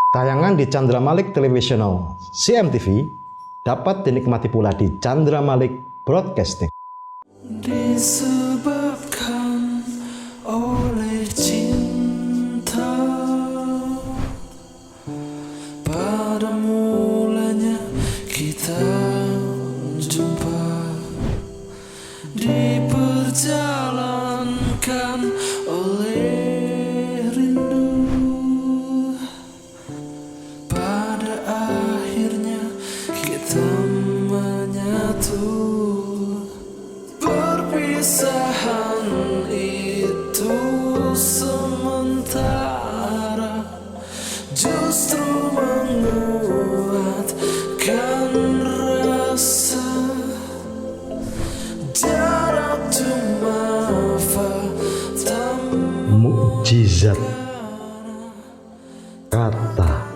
Tayangan di Chandra Malik Televisional CMTV dapat dinikmati pula di Chandra Malik Broadcasting. Disebabkan oleh cinta, pada mulanya kita jumpa, diperjalankan oleh rindu, pada akhirnya kita menyatu. Perpisahan itu sementara, justru menguatkan rasa. Jarak cuma fata Mukjizat kata.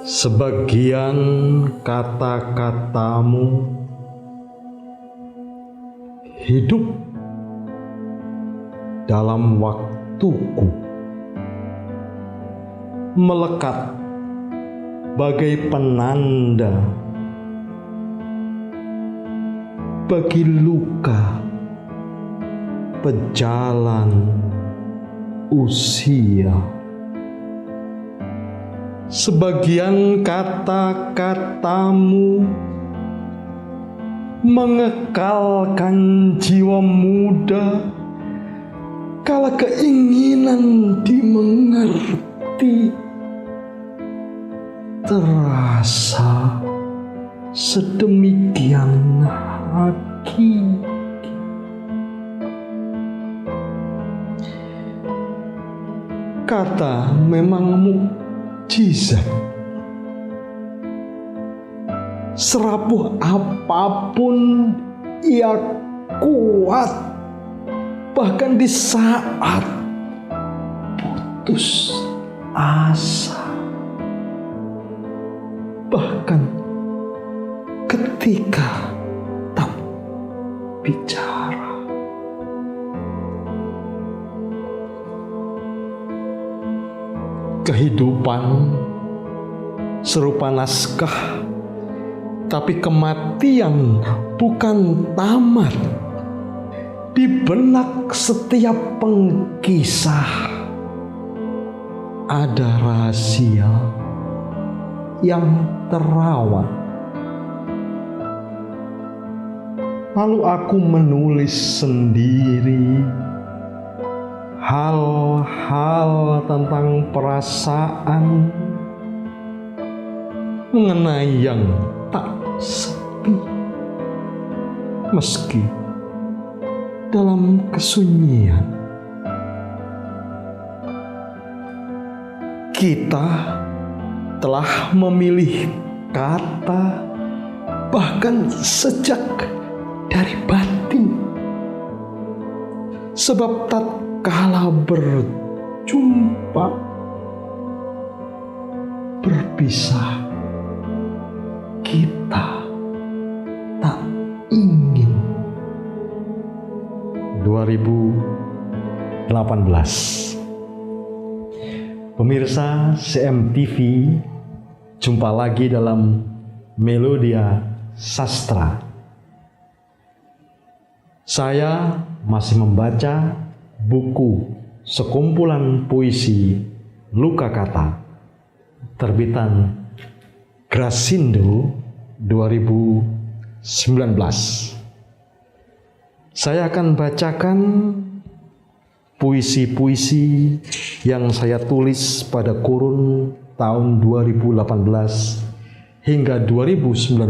Sebagian kata-katamu hidup dalam waktuku, melekat bagai penanda bagi luka pejalan usia. Sebagian kata-katamu mengekalkan jiwa muda kala keinginan dimengerti terasa sedemikian hakiki. Kata memang mukjizat. Serapuh apapun ia kuat, bahkan di saat putus asa, bahkan ketika tak bicara. Kehidupan serupa naskah, tapi kematian bukan tamat. Di benak setiap pengkisah ada rahasia yang terawat. Lalu aku menulis sendiri hal-hal tentang perasaan mengenai yang tak sepi, meski dalam kesunyian kita telah memilih kata, bahkan sejak dari batin, sebab tatkala berjumpa berpisah, kita tak ingin. 2018. Pemirsa CMTV, jumpa lagi dalam Melodia Sastra. Saya masih membaca buku sekumpulan puisi Luka Kata terbitan Grasindo 2019. Saya akan bacakan puisi-puisi yang saya tulis pada kurun tahun 2018 hingga 2019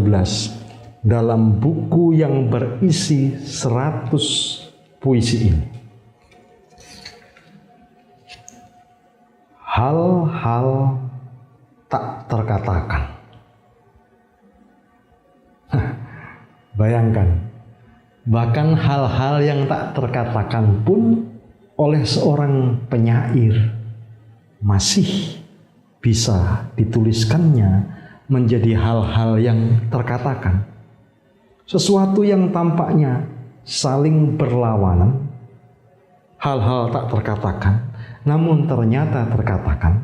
dalam buku yang berisi 100 puisi ini. Hal-hal tak terkatakan. Bayangkan, bahkan hal-hal yang tak terkatakan pun oleh seorang penyair masih bisa dituliskannya menjadi hal-hal yang terkatakan. Sesuatu yang tampaknya saling berlawanan, hal-hal tak terkatakan namun ternyata terkatakan,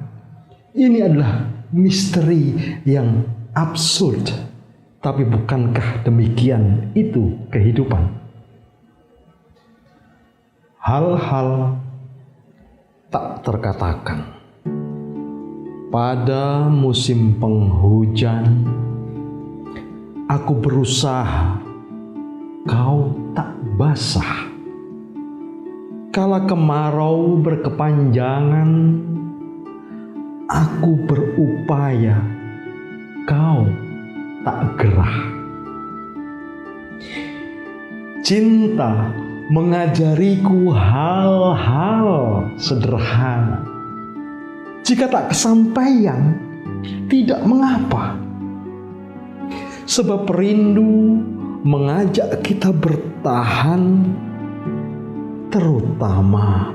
ini adalah misteri yang absurd. Tapi bukankah demikian itu kehidupan? Hal-hal tak terkatakan. Pada musim penghujan, aku berusaha, kau tak basah. Kala kemarau berkepanjangan, aku berupaya, kau tak gerah. Cinta mengajariku hal-hal sederhana. Jika tak kesampaian, tidak mengapa. Sebab rindu mengajak kita bertahan, terutama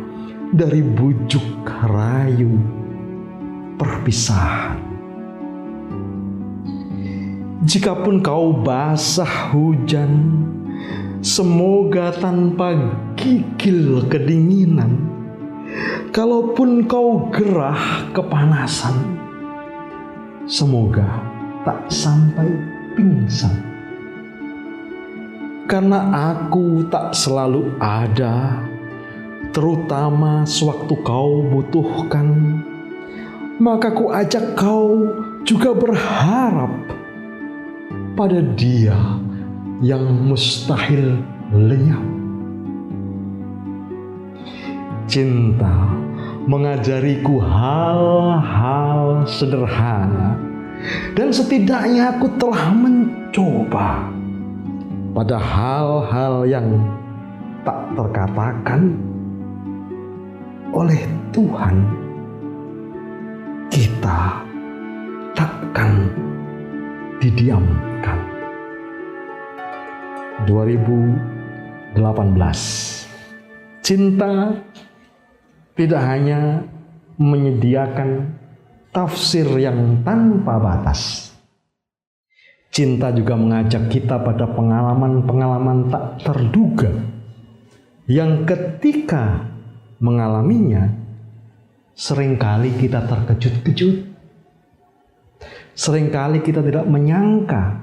dari bujuk rayu perpisahan. Jikapun kau basah hujan, semoga tanpa gigil kedinginan. Kalaupun kau gerah kepanasan, semoga tak sampai pingsan. Karena aku tak selalu ada, terutama sewaktu kau butuhkan, maka ku ajak kau juga berharap pada Dia yang mustahil lenyap. Cinta mengajariku hal-hal sederhana, dan setidaknya aku telah mencoba pada hal-hal yang tak terkatakan oleh Tuhan. Kita takkan didiamkan. 2018. Cinta tidak hanya menyediakan tafsir yang tanpa batas. Cinta juga mengajak kita pada pengalaman-pengalaman tak terduga yang ketika mengalaminya seringkali kita terkejut-kejut. Seringkali kita tidak menyangka.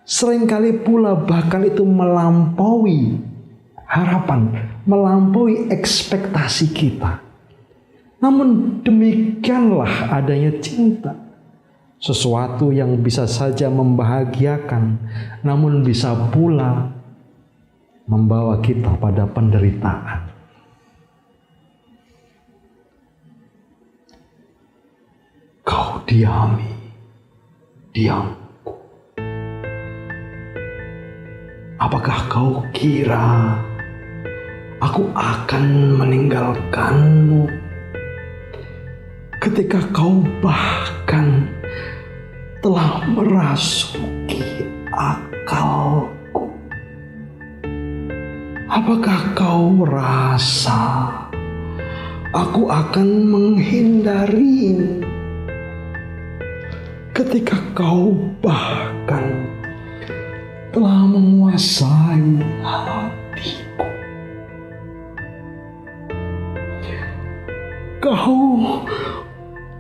Seringkali pula bahkan itu melampaui harapan, melampaui ekspektasi kita. Namun demikianlah adanya cinta. Sesuatu yang bisa saja membahagiakan, namun bisa pula membawa kita pada penderitaan. Kau diamku. Apakah kau kira aku akan meninggalkanmu ketika kau bahkan telah merasuki akalku? Apakah kau rasa aku akan menghindarimu ketika kau bahkan telah menguasai hatiku? Kau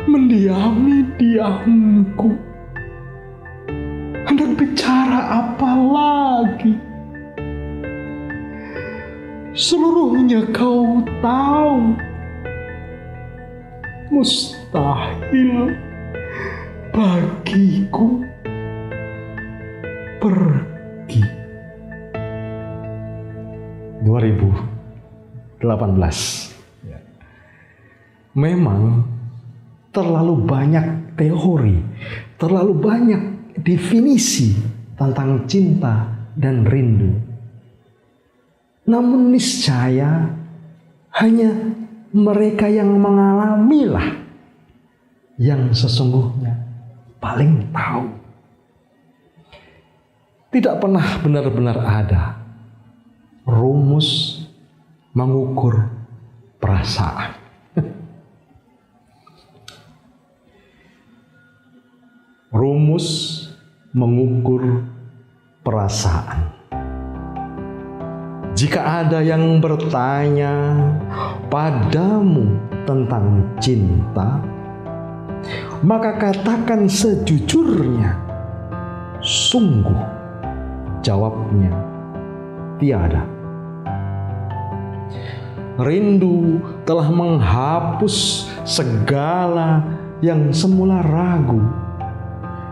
mendiami diamku. Hendak bicara apa lagi? Seluruhnya kau tahu. Mustahil bagiku pergi. 2018. Memang terlalu banyak teori, terlalu banyak definisi tentang cinta dan rindu. Namun niscaya hanya mereka yang mengalamilah yang sesungguhnya paling tahu. Tidak pernah benar-benar ada rumus mengukur perasaan. Rumus mengukur perasaan. Jika ada yang bertanya padamu tentang cinta, maka katakan sejujurnya, sungguh jawabnya tiada. Rindu telah menghapus segala yang semula ragu,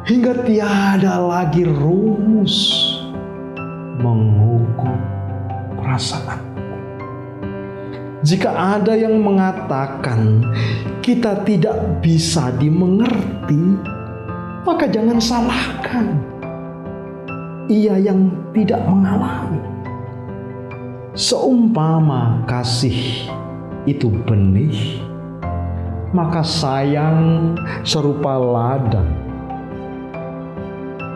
hingga tiada lagi rumus mengukur perasaan. Jika ada yang mengatakan kita tidak bisa dimengerti, maka jangan salahkan ia yang tidak mengalami. Seumpama kasih itu benih, maka sayang serupa ladang.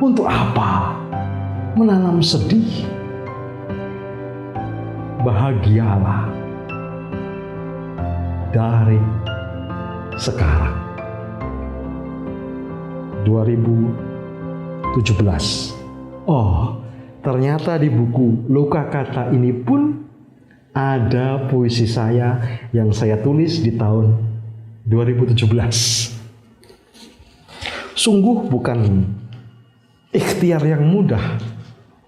Untuk apa menanam sedih? Bahagialah dari sekarang. 2017. Oh, ternyata di buku Luka Kata ini pun ada puisi saya yang saya tulis di tahun 2017. Sungguh bukan ikhtiar yang mudah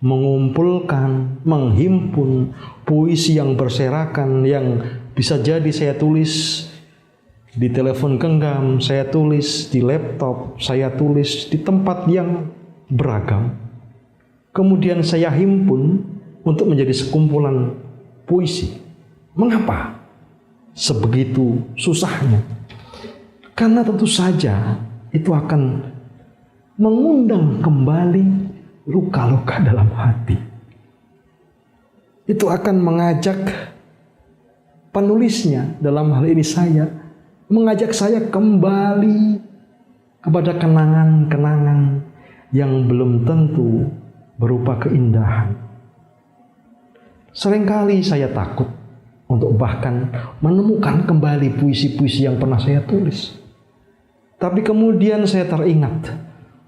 mengumpulkan, menghimpun puisi yang berserakan yang bisa jadi saya tulis di telepon genggam, saya tulis di laptop, saya tulis di tempat yang beragam. Kemudian saya himpun untuk menjadi sekumpulan puisi. Mengapa sebegitu susahnya? Karena tentu saja itu akan mengundang kembali luka-luka dalam hati. Itu akan mengajak penulisnya, dalam hal ini saya, mengajak saya kembali kepada kenangan-kenangan yang belum tentu berupa keindahan. Seringkali saya takut untuk bahkan menemukan kembali puisi-puisi yang pernah saya tulis. Tapi kemudian saya teringat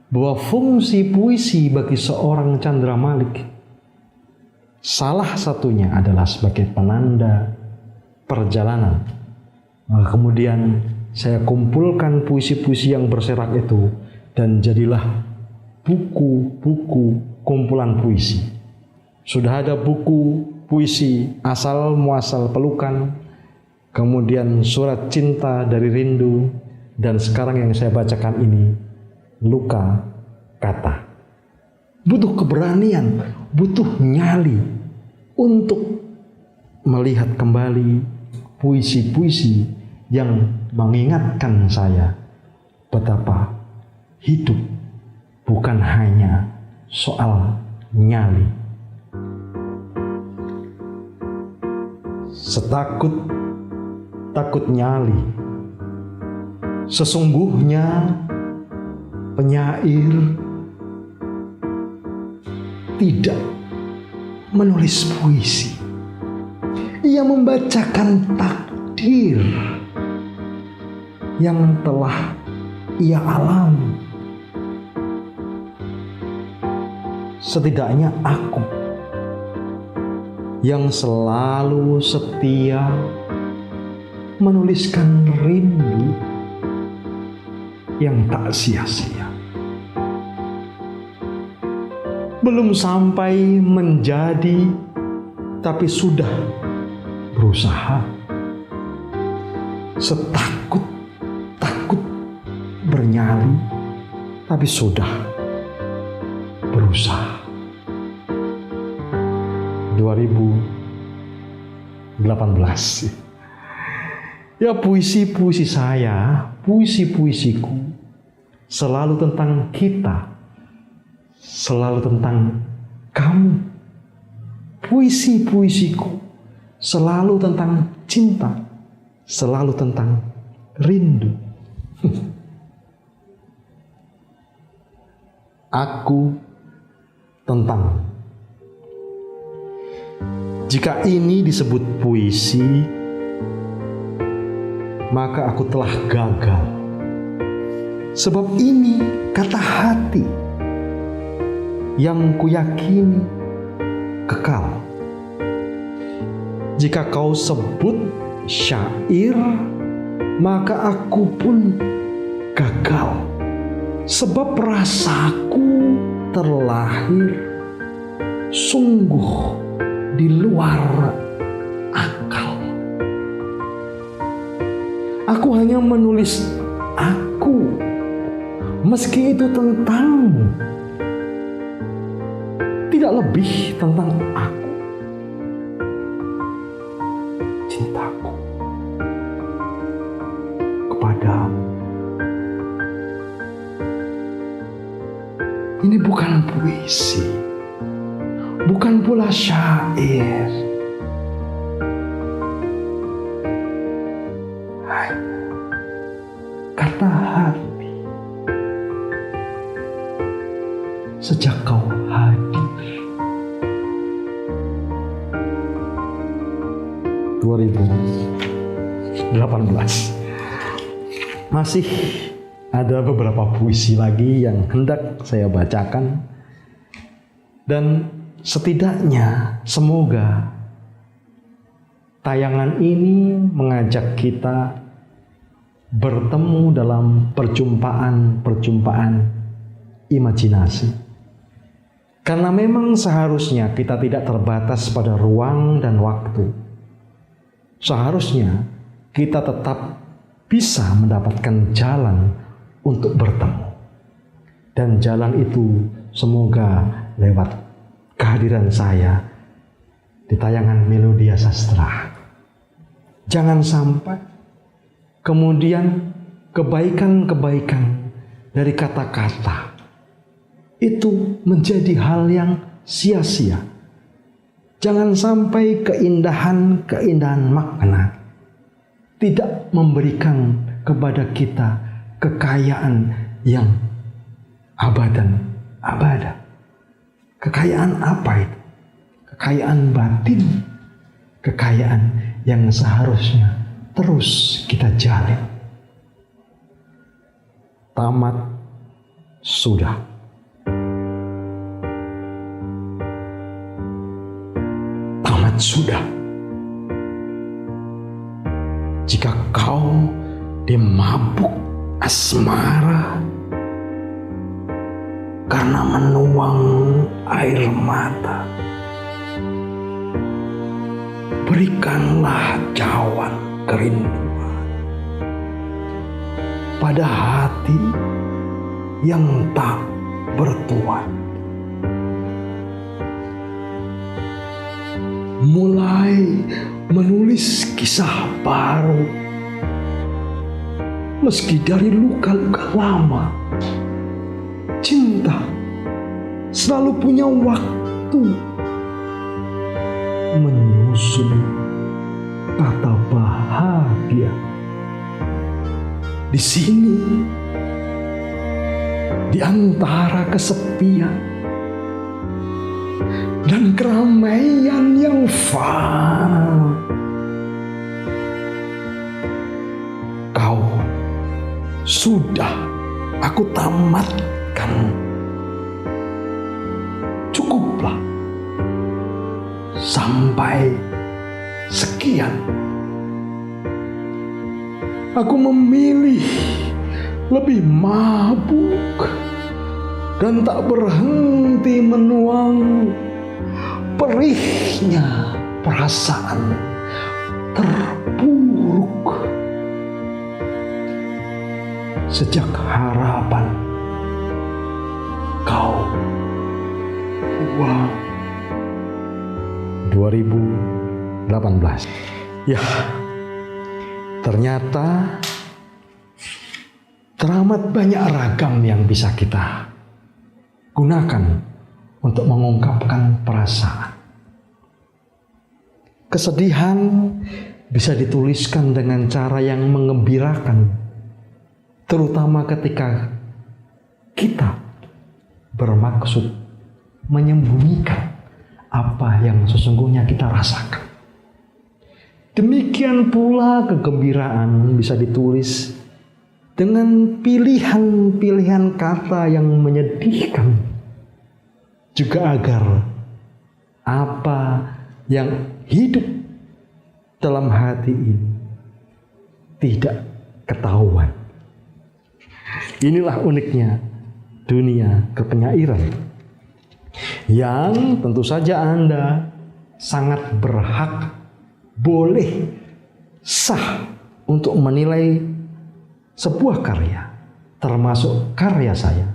bahwa fungsi puisi bagi seorang Tjandra Malik salah satunya adalah sebagai penanda perjalanan. Maka kemudian saya kumpulkan puisi-puisi yang berserak itu dan jadilah buku-buku kumpulan puisi. Sudah ada buku puisi Asal Muasal Pelukan, kemudian Surat Cinta dari Rindu, dan sekarang yang saya bacakan ini Luka Kata. Butuh keberanian, butuh nyali untuk melihat kembali puisi-puisi yang mengingatkan saya betapa hidup bukan hanya soal nyali. Setakut-takut nyali, sesungguhnya penyair tidak menulis puisi. Ia membacakan takdir yang telah ia alami. Setidaknya aku yang selalu setia menuliskan rindu yang tak sia-sia. Belum sampai menjadi, tapi sudah berusaha. Setakut-takut bernyali, tapi sudah berusaha. 2018. Ya, puisi-puisi saya, puisi-puisiku selalu tentang kita, selalu tentang kamu. Puisi-puisiku selalu tentang cinta, selalu tentang rindu. Aku tentang. Jika ini disebut puisi, maka aku telah gagal. Sebab ini kata hati yang kuyakini kekal. Jika kau sebut syair, maka aku pun gagal, sebab rasaku terlahir sungguh di luar akal. Aku hanya menulis aku, meski itu tentangmu, tidak lebih tentang aku. Cintaku kepadamu ini bukan puisi, bukan pula syair, hanya kata hati. Sejak kau hadir 2018, masih ada beberapa puisi lagi yang hendak saya bacakan, dan setidaknya semoga tayangan ini mengajak kita bertemu dalam perjumpaan-perjumpaan imajinasi. Karena memang seharusnya kita tidak terbatas pada ruang dan waktu. Seharusnya kita tetap bisa mendapatkan jalan untuk bertemu. Dan jalan itu semoga lewat kehadiran saya di tayangan Melodia Sastra. Jangan sampai kemudian kebaikan-kebaikan dari kata-kata itu menjadi hal yang sia-sia. Jangan sampai keindahan-keindahan makna tidak memberikan kepada kita kekayaan yang abada. Kekayaan apa itu? Kekayaan batin, kekayaan yang seharusnya terus kita jalin. Tamat sudah. Sudah. Jika kau dimabuk asmara karena menuang air mata, berikanlah cawan kerinduan pada hati yang tak bertuan. Mulai menulis kisah baru, meski dari luka-luka lama. Cinta selalu punya waktu menyusun kata bahagia. Di sini, di antara kesepian dan keramaian yang fana, kau sudah aku tamatkan. Cukuplah sampai sekian. Aku memilih lebih mabuk dan tak berhenti menuang perihnya perasaan terpuruk. Sejak harapan kau buang. 2018. Ya, ternyata teramat banyak ragam yang bisa kita gunakan untuk mengungkapkan perasaan. Kesedihan bisa dituliskan dengan cara yang mengembirakan, terutama ketika kita bermaksud menyembunyikan apa yang sesungguhnya kita rasakan. Demikian pula kegembiraan bisa ditulis dengan pilihan-pilihan kata yang menyedihkan, juga agar apa yang hidup dalam hati ini tidak ketahuan. Inilah uniknya dunia kepenyairan, yang tentu saja Anda sangat berhak, boleh, sah untuk menilai sebuah karya, termasuk karya saya,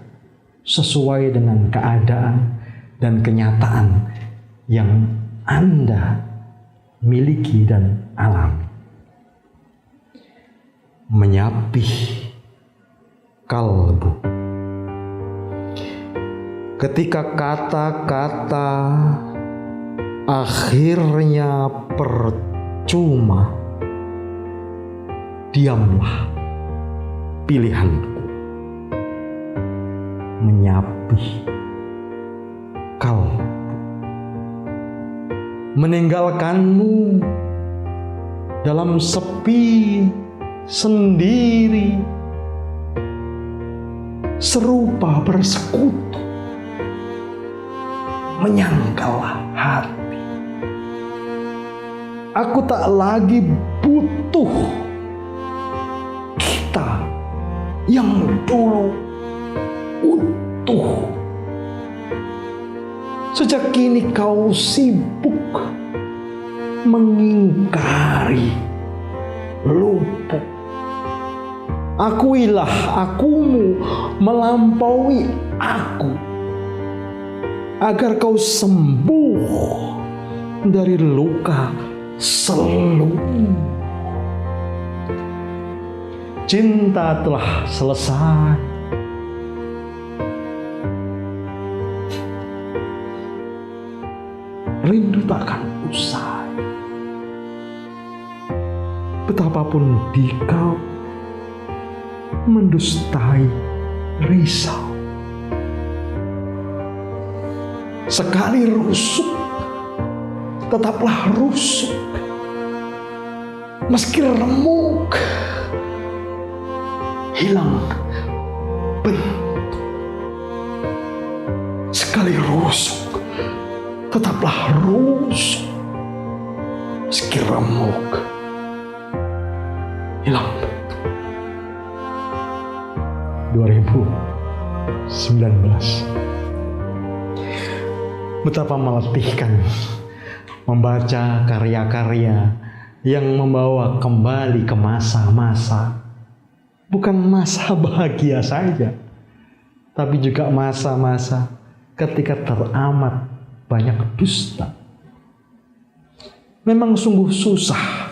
sesuai dengan keadaan dan kenyataan yang Anda miliki dan alami. Menyapih kalbu. Ketika kata-kata akhirnya percuma, diamlah pilihanku. Menyapih kalbu. Meninggalkanmu dalam sepi sendiri, serupa bersekutu, menyangkal hati. Aku tak lagi butuh kita yang dulu utuh. Sejak kini kau sibuk mengingkari luput. Akuilah akumu melampaui aku, agar kau sembuh dari luka seluluh. Cinta telah selesai. Rindu takkan usai. Betapapun dikau mendustai risau, sekali rusuk tetaplah rusuk, meski remuk hilang bentuk. Sekali rusuk tetaplah rusuk, meski remuk hilang bentuk. 2019. Betapa meletihkan membaca karya-karya yang membawa kembali ke masa-masa, bukan masa bahagia saja, tapi juga masa-masa ketika teramat banyak dusta. Memang sungguh susah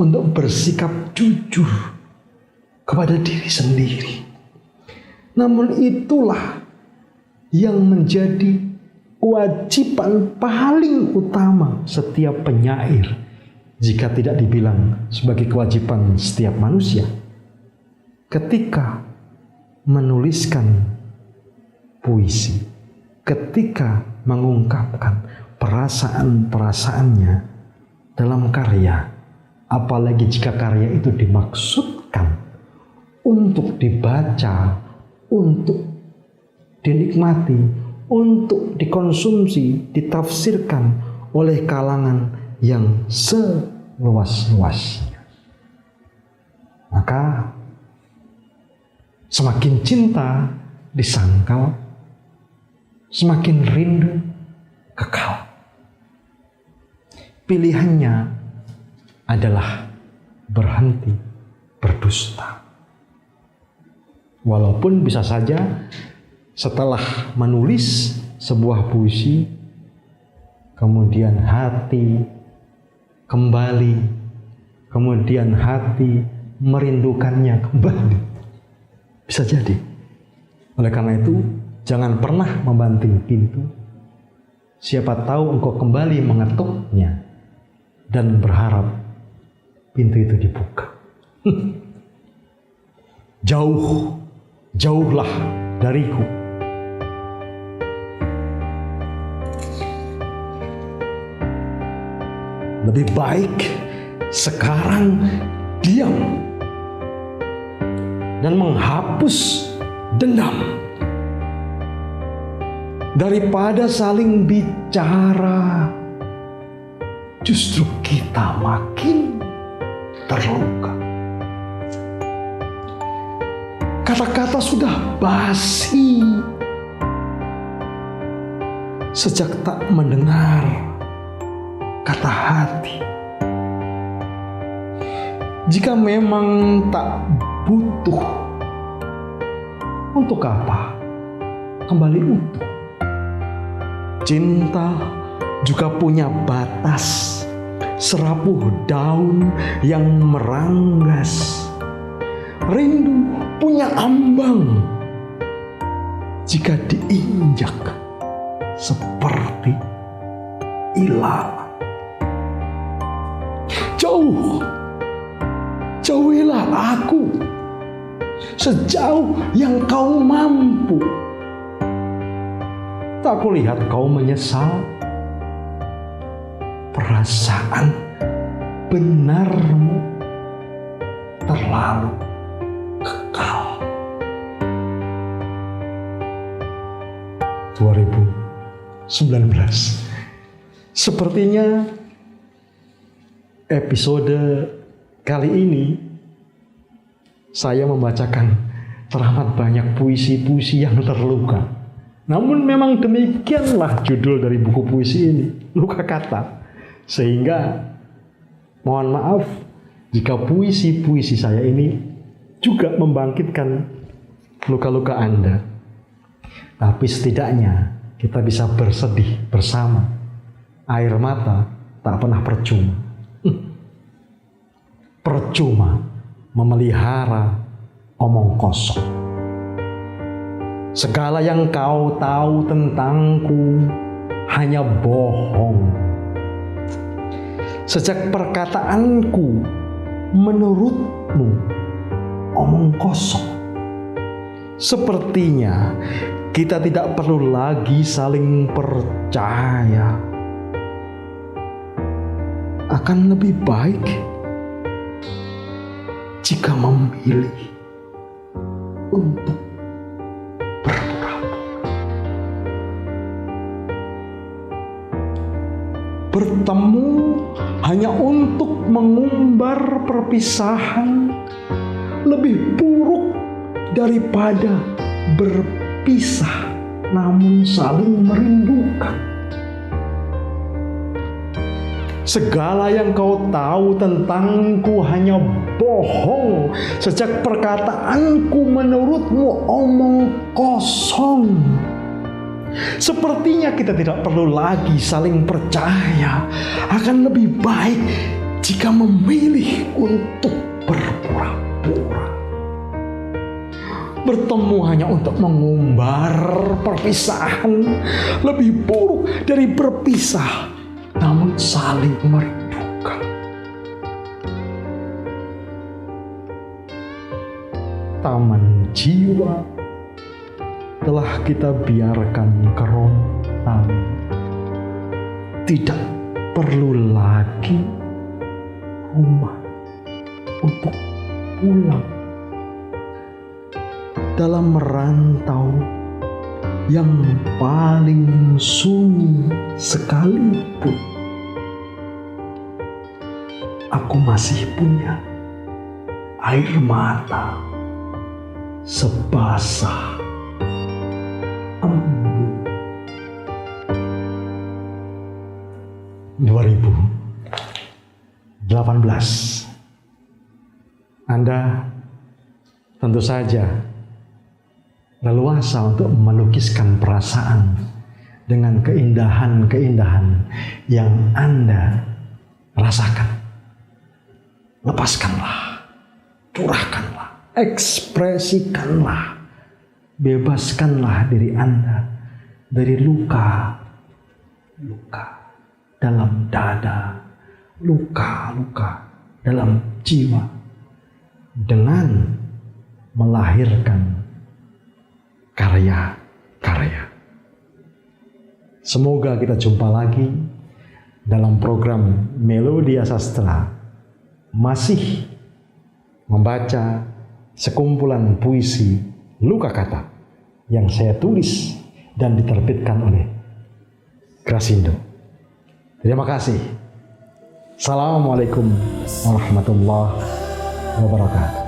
untuk bersikap jujur kepada diri sendiri. Namun itulah yang menjadi kewajiban paling utama setiap penyair, jika tidak dibilang sebagai kewajiban setiap manusia. Ketika menuliskan puisi, ketika mengungkapkan perasaan-perasaannya dalam karya, apalagi jika karya itu dimaksudkan untuk dibaca, untuk dinikmati, untuk dikonsumsi, ditafsirkan oleh kalangan yang seluas-luasnya, maka semakin cinta disangkal, semakin rindu kekal. Pilihannya adalah berhenti berdusta. Walaupun bisa saja setelah menulis sebuah puisi, kemudian hati kembali, kemudian hati merindukannya kembali. Bisa jadi. Oleh karena itu, jangan pernah membanting pintu. Siapa tahu engkau kembali mengetuknya dan berharap pintu itu dibuka. Jauhlah dariku. Lebih baik sekarang diam dan menghapus dendam daripada saling bicara. Justru kita makin terluka. Kata-kata sudah basi sejak tak mendengar kata hati. Jika memang tak butuh, untuk apa kembali utuh? Cinta juga punya batas, serapuh daun yang meranggas. Rindu punya ambang, jika diinjak seperti ilalang. Jauhilah aku sejauh yang kau mampu. Tak kulihat kau menyesal. Perasaan benarmu terlalu kekal. 2019. Sepertinya episode kali ini saya membacakan teramat banyak puisi-puisi yang terluka. Namun memang demikianlah judul dari buku puisi ini, Luka Kata. Sehingga mohon maaf jika puisi-puisi saya ini juga membangkitkan luka-luka Anda. Tapi setidaknya kita bisa bersedih bersama. Air mata tak pernah percuma. Percuma memelihara omong kosong. Segala yang kau tahu tentangku hanya bohong. Sejak perkataanku menurutmu omong kosong. Sepertinya kita tidak perlu lagi saling percaya. Akan lebih baik jika memilih untuk bertemu hanya untuk mengumbar perpisahan lebih buruk daripada berpisah namun saling merindukan. Segala yang kau tahu tentangku hanya bohong. Sejak perkataanku menurutmu omong kosong. Sepertinya kita tidak perlu lagi saling percaya. Akan lebih baik jika memilih untuk berpura-pura. Bertemu hanya untuk mengumbar perpisahan lebih buruk dari berpisah namun saling merindukan. Taman jiwa telah kita biarkan kerontang. Tidak perlu lagi rumah untuk pulang. Dalam merantau yang paling sunyi sekalipun, aku masih punya air mata sebasah embun. 2018. Anda tentu saja leluasa untuk melukiskan perasaan dengan keindahan-keindahan yang Anda rasakan. Lepaskanlah, curahkanlah, ekspresikanlah, bebaskanlah diri Anda dari luka-luka dalam dada, luka-luka dalam jiwa, dengan melahirkan karya-karya. Semoga kita jumpa lagi dalam program Melodia Sastra, masih membaca sekumpulan puisi Luka Kata yang saya tulis dan diterbitkan oleh Grasindo. Terima kasih. Assalamualaikum warahmatullahi wabarakatuh.